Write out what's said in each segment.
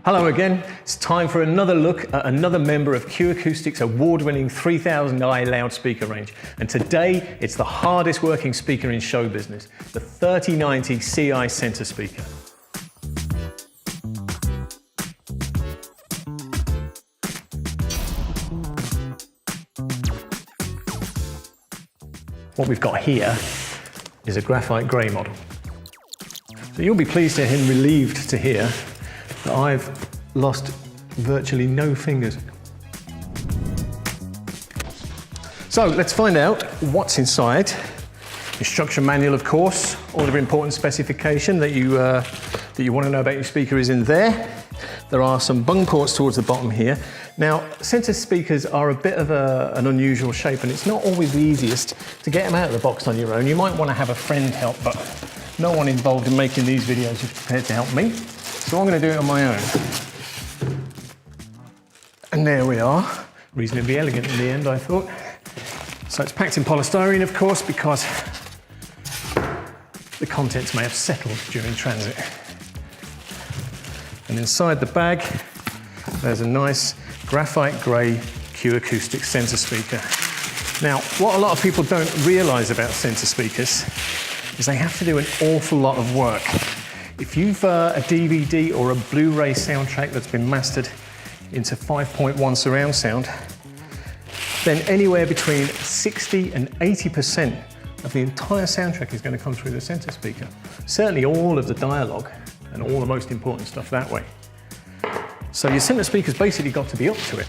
Hello again, it's time for another look at another member of Q Acoustics' award-winning 3000i loudspeaker range. And today, it's the hardest working speaker in show business, the 3090Ci center speaker. What we've got here is a graphite grey model. So you'll be pleased and relieved to hear that I've lost virtually no fingers. So let's find out what's inside. Instruction manual, of course, all the important specification that you want to know about your speaker is in there. There are some bung ports towards the bottom here. Now, center speakers are a bit of an unusual shape, and it's not always the easiest to get them out of the box on your own. You might want to have a friend help, but no one involved in making these videos is prepared to help me. So I'm going to do it on my own. And there we are. Reasonably elegant in the end, I thought. So it's packed in polystyrene, of course, because the contents may have settled during transit. And inside the bag, there's a nice graphite grey Q Acoustics center speaker. Now, what a lot of people don't realise about center speakers is they have to do an awful lot of work. If you've a DVD or a Blu-ray soundtrack that's been mastered into 5.1 surround sound, then anywhere between 60 and 80% of the entire soundtrack is going to come through the center speaker. Certainly all of the dialogue and all the most important stuff that way. So your center speaker's basically got to be up to it.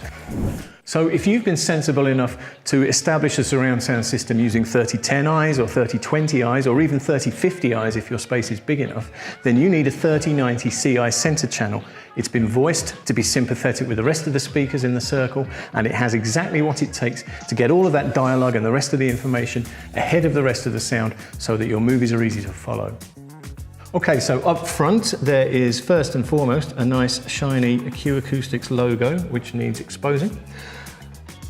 So if you've been sensible enough to establish a surround sound system using 3010Is or 3020Is or even 3050Is if your space is big enough, then you need a 3090Ci center channel. It's been voiced to be sympathetic with the rest of the speakers in the circle, and it has exactly what it takes to get all of that dialogue and the rest of the information ahead of the rest of the sound so that your movies are easy to follow. Okay, so up front there is first and foremost a nice shiny Q Acoustics logo which needs exposing.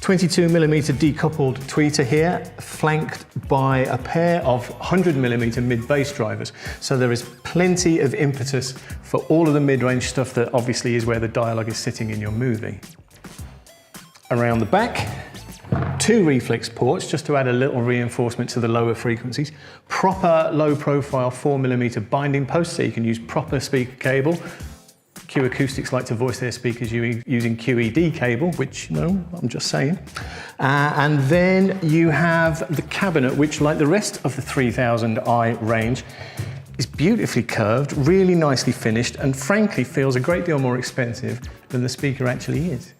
22mm decoupled tweeter here, flanked by a pair of 100mm mid-bass drivers. So there is plenty of impetus for all of the mid-range stuff that obviously is where the dialogue is sitting in your movie. Around the back, two reflex ports just to add a little reinforcement to the lower frequencies. Proper low profile 4mm binding posts so you can use proper speaker cable. Q Acoustics like to voice their speakers using QED cable, which, no, I'm just saying. And then you have the cabinet, which like the rest of the 3000i range, is beautifully curved, really nicely finished, and frankly feels a great deal more expensive than the speaker actually is.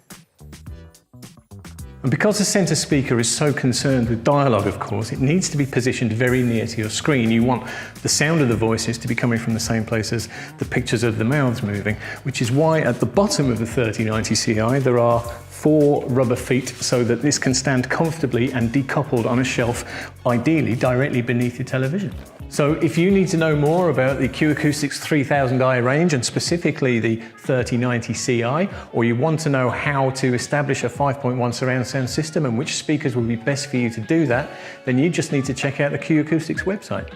And because the center speaker is so concerned with dialogue, of course, it needs to be positioned very near to your screen. You want the sound of the voices to be coming from the same place as the pictures of the mouths moving, which is why at the bottom of the 3090Ci there are 4 rubber feet so that this can stand comfortably and decoupled on a shelf, ideally directly beneath your television. So if you need to know more about the Q Acoustics 3000i range and specifically the 3090Ci, or you want to know how to establish a 5.1 surround sound system and which speakers will be best for you to do that, then you just need to check out the Q Acoustics website.